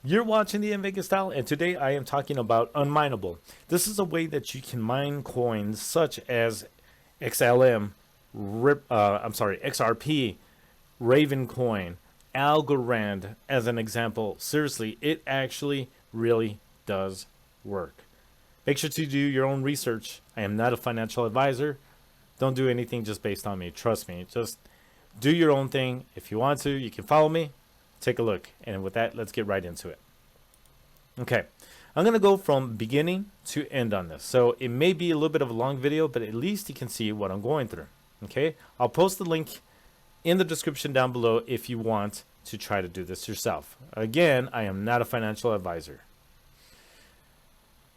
You're watching the Vegas Style, and today I am talking about unmineable. This is a way that you can mine coins such as XRP, Raven Coin, Algorand as an example. Seriously, it actually really does work. Make sure to do your own research. I am not a financial advisor. Don't do anything just based on me. Trust me. Just do your own thing. If you want to, you can follow me. Take a look. And with that, let's get right into it. Okay. I'm going to go from beginning to end on this. So it may be a little bit of a long video, but at least you can see what I'm going through. Okay. I'll post the link in the description down below if you want to try to do this yourself. Again, I am not a financial advisor.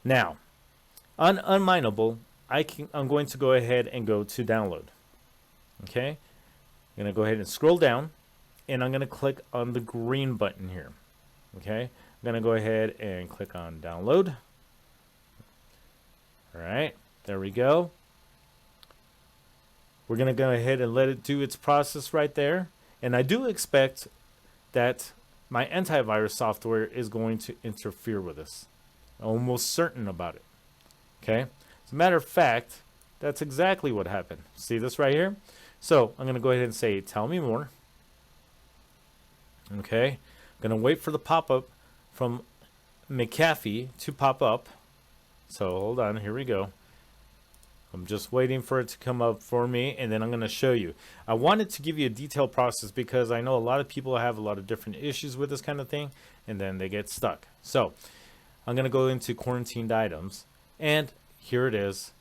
Now, on unmineable, I'm going to go ahead and go to download. Okay. I'm going to go ahead and scroll down, and I'm going to click on the green button here. Okay. I'm going to go ahead and click on download. All right. There we go. We're going to go ahead and let it do its process right there. And I do expect that my antivirus software is going to interfere with this. I'm almost certain about it. Okay. As a matter of fact, that's exactly what happened. See this right here? So I'm going to go ahead and say, tell me more. Okay. I'm going to wait for the pop-up from McAfee to pop up. So hold on. Here we go. I'm just waiting for it to come up for me, and then I'm going to show you. I wanted to give you a detailed process because I know a lot of people have a lot of different issues with this kind of thing, and then they get stuck. So I'm going to go into quarantined items, and here it is,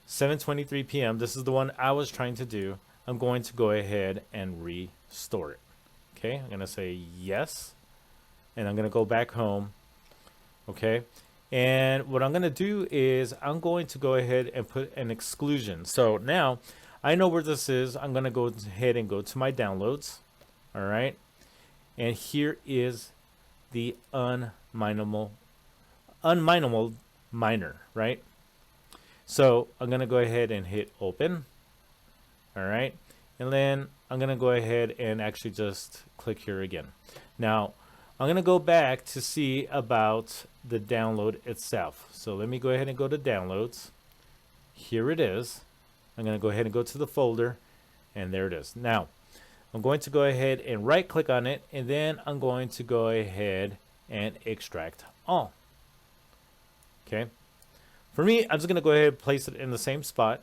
7:23 p.m. This is the one I was trying to do. I'm going to go ahead and restore it. Okay, I'm going to say yes, and I'm going to go back home. Okay. And what I'm going to do is I'm going to go ahead and put an exclusion. So now I know where this is. I'm going to go ahead and go to my downloads. All right. And here is the unmineable miner, right? So I'm going to go ahead and hit open. All right. And then I'm going to go ahead and actually just click here again. Now, I'm going to go back to see about the download itself. So let me go ahead and go to downloads. Here it is. I'm going to go ahead and go to the folder, and there it is. Now, I'm going to go ahead and right click on it, and then I'm going to go ahead and extract all. Okay. For me, I'm just going to go ahead and place it in the same spot.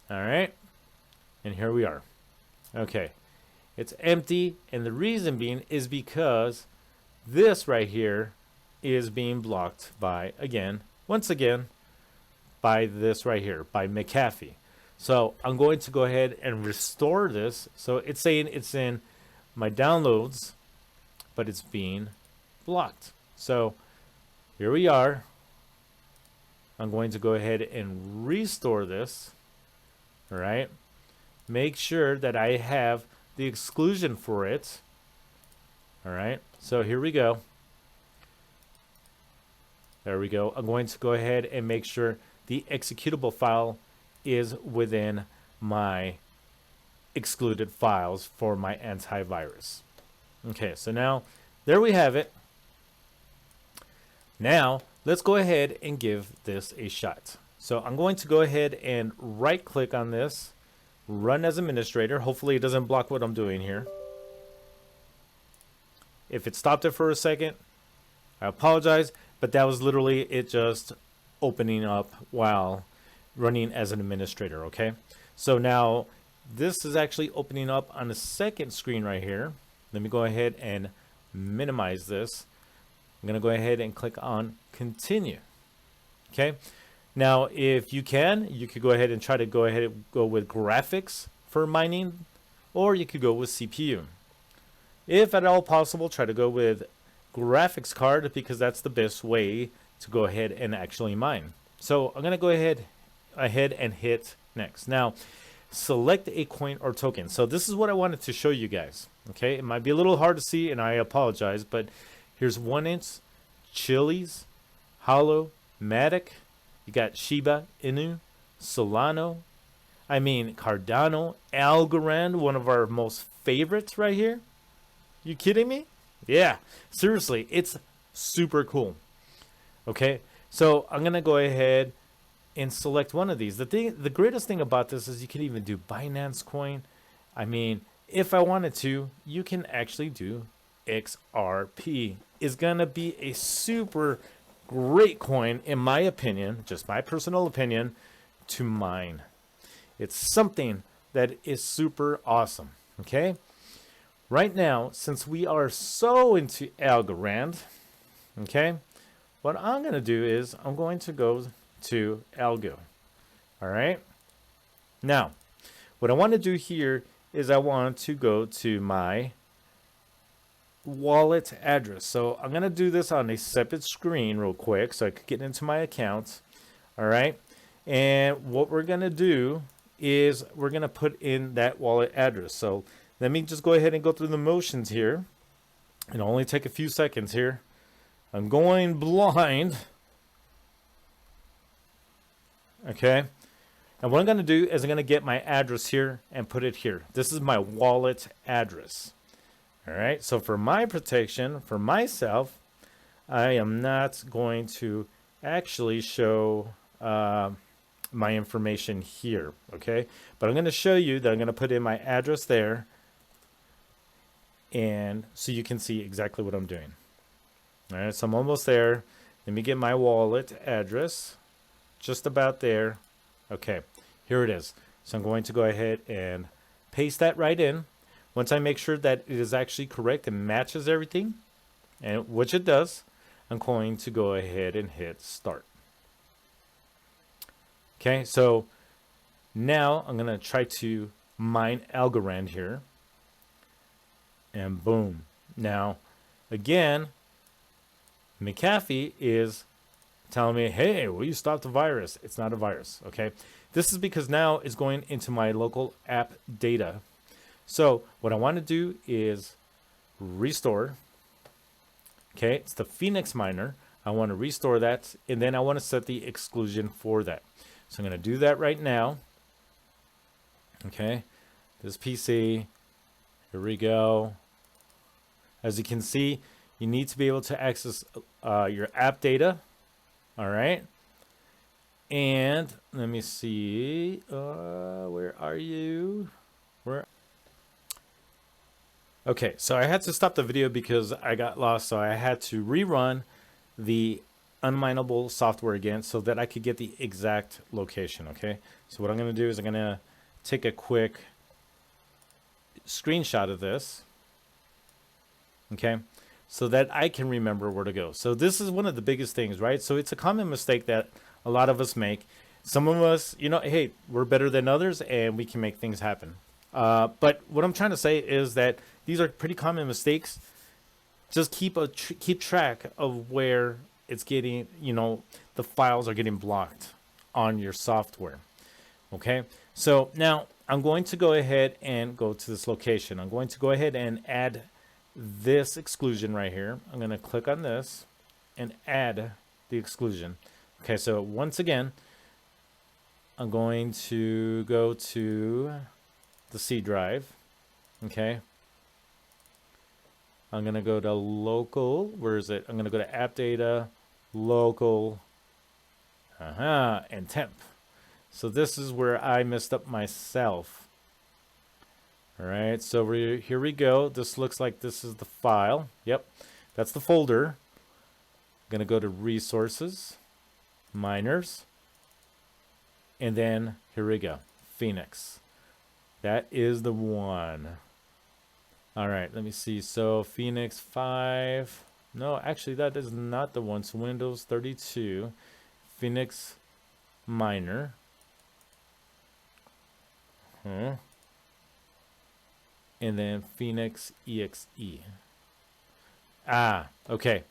All right, and here we are. Okay, it's empty, and the reason being is because this right here is being blocked by, once again, by this right here, by McAfee. So I'm going to go ahead and restore this. So it's saying it's in my downloads, but it's being blocked. So here we are. I'm going to go ahead and restore this. All right, make sure that I have the exclusion for it. All right, so here we go. There we go. I'm going to go ahead and make sure the executable file is within my excluded files for my antivirus. Okay, so now there we have it. Now let's go ahead and give this a shot. So I'm going to go ahead and right click on this, run as administrator. Hopefully it doesn't block what I'm doing here. If it stopped it for a second, I apologize, but that was literally it just opening up while running as an administrator, okay? So now this is actually opening up on the second screen right here. Let me go ahead and minimize this. I'm gonna go ahead and click on continue, okay? Now, if you can, you could go ahead and try to go with graphics for mining, or you could go with CPU. If at all possible, try to go with graphics card because that's the best way to go ahead and actually mine. So I'm going to go ahead and hit next. Now, select a coin or token. So this is what I wanted to show you guys. Okay, it might be a little hard to see, and I apologize, but here's 1inch, Chili's, Hollow, Matic. You got Shiba Inu, Solano, I mean, Cardano, Algorand, one of our most favorites right here. You kidding me? Yeah, seriously, it's super cool. Okay, so I'm gonna go ahead and select one of these. The greatest thing about this is you can even do Binance Coin. I mean, if I wanted to, you can actually do XRP. Is gonna be a super great coin, in my opinion, just my personal opinion, to mine. It's something that is super awesome. Okay, right now, since we are so into Algorand, okay, what I'm going to do is I'm going to go to ALGO. All right. Now, what I want to do here is I want to go to my wallet address. So I'm going to do this on a separate screen real quick so I could get into my account. All right. And what we're going to do is we're going to put in that wallet address. So let me just go ahead and go through the motions here. It'll only take a few seconds here. I'm going blind. Okay. And what I'm going to do is I'm going to get my address here and put it here. This is my wallet address. All right. So for my protection, for myself, I am not going to actually show my information here. Okay. But I'm going to show you that I'm going to put in my address there. And so you can see exactly what I'm doing. All right, so I'm almost there. Let me get my wallet address. Just about there. Okay, here it is. So I'm going to go ahead and paste that right in. Once I make sure that it is actually correct and matches everything, and which it does, I'm going to go ahead and hit start. Okay, so now I'm going to try to mine Algorand here. And boom. Now, again, McAfee is telling me, hey, will you stop the virus? It's not a virus, okay? This is because now it's going into my local app data. So what I want to do is restore. Okay, it's the Phoenix miner. I want to restore that, and then I want to set the exclusion for that. So I'm going to do that right now. Okay, this PC. Here we go. As you can see, you need to be able to access your app data. All right. And let me see. Where are you? Okay, so I had to stop the video because I got lost. So I had to rerun the unmineable software again so that I could get the exact location. Okay. So what I'm going to do is I'm going to take a quick screenshot of this. Okay, so that I can remember where to go. So this is one of the biggest things, right? So it's a common mistake that a lot of us make. Some of us, you know, hey, we're better than others and we can make things happen. But what I'm trying to say is that these are pretty common mistakes. Just keep track of where it's getting, you know, the files are getting blocked on your software. Okay, so now I'm going to go ahead and go to this location. I'm going to go ahead and add this exclusion right here. I'm going to click on this and add the exclusion. Okay, so once again, I'm going to go to the C drive. Okay, I'm going to go to local. Where is it? I'm going to go to app data, local, and temp. So this is where I messed up myself. All right, so here we go. This looks like this is the file. Yep, that's the folder. I'm going to go to resources, miners, and then here we go, Phoenix. That is the one. All right, let me see. So Phoenix 5. No, actually, that is not the one. So Windows 32, Phoenix miner. And then Phoenix exe. Okay.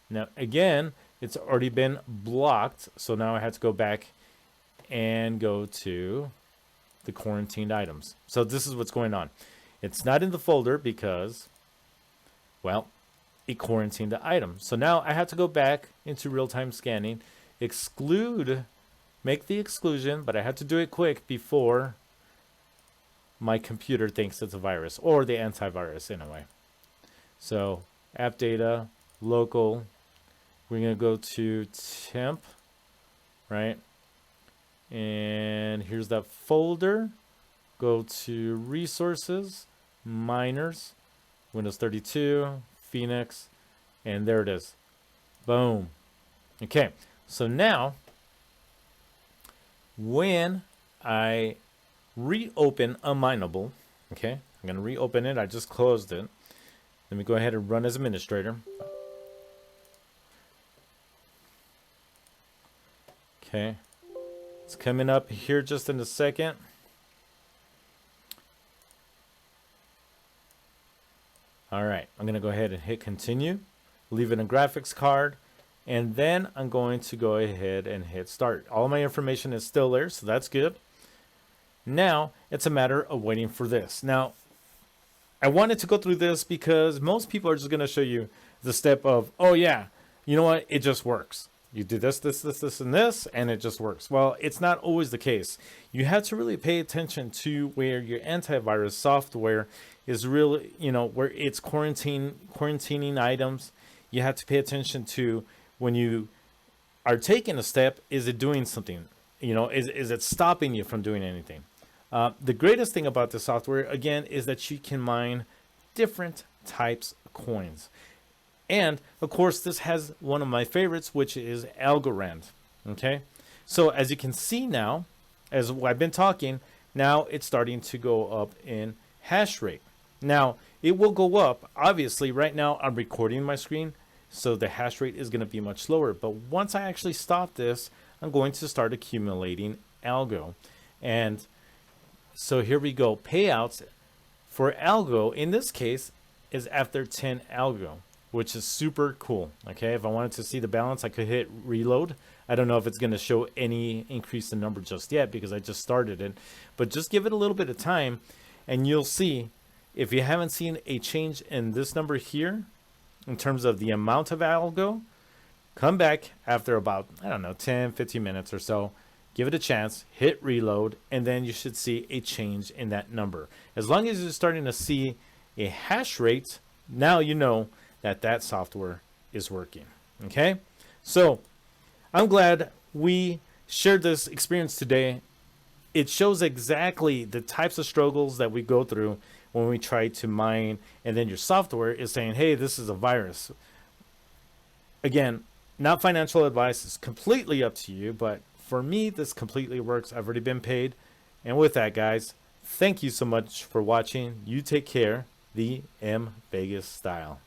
Now again, it's already been blocked, so now I have to go back and go to the quarantined items. So this is what's going on. It's not in the folder because, well, it quarantined the item. So now I have to go back into real-time scanning, exclude, make the exclusion, but I have to do it quick before my computer thinks it's a virus, or the antivirus anyway. So app data, local, we're going to go to temp, right? And here's that folder. Go to resources, miners, Windows 32, Phoenix, and there it is. Boom. Okay, so now when I reopen unmineable, okay, I'm going to reopen it. I just closed it. Let me go ahead and run as administrator. Okay, it's coming up here just in a second. All right, I'm going to go ahead and hit continue, leave it in graphics card, and then I'm going to go ahead and hit start. All my information is still there, so that's good. Now it's a matter of waiting for this. Now, I wanted to go through this because most people are just going to show you the step of, oh yeah, you know what, it just works. You do this, this, this, this, and this, and it just works. Well, it's not always the case. You have to really pay attention to where your antivirus software is really, you know, where it's quarantining items. You have to pay attention to when you are taking a step, is it doing something? You know, is it stopping you from doing anything? The greatest thing about the software, again, is that you can mine different types of coins. And of course, this has one of my favorites, which is Algorand. Okay, so as you can see now, as I've been talking, now it's starting to go up in hash rate. Now it will go up. Obviously, right now I'm recording my screen, so the hash rate is going to be much slower. But once I actually stop this, I'm going to start accumulating ALGO. And so here we go. Payouts for ALGO in this case is after 10 ALGO, which is super cool. Okay, if I wanted to see the balance, I could hit reload. I don't know if it's going to show any increase in number just yet because I just started it, but just give it a little bit of time and you'll see. If you haven't seen a change in this number here in terms of the amount of ALGO, come back after about, I don't know, 10, 15 minutes or so, give it a chance, hit reload, and then you should see a change in that number. As long as you're starting to see a hash rate, now you know that that software is working. Okay, so I'm glad we shared this experience today. It shows exactly the types of struggles that we go through when we try to mine, and then your software is saying, hey, this is a virus. Again, not financial advice, is completely up to you, but for me, this completely works. I've already been paid. And with that, guys, thank you so much for watching. You take care. The M Vegas style.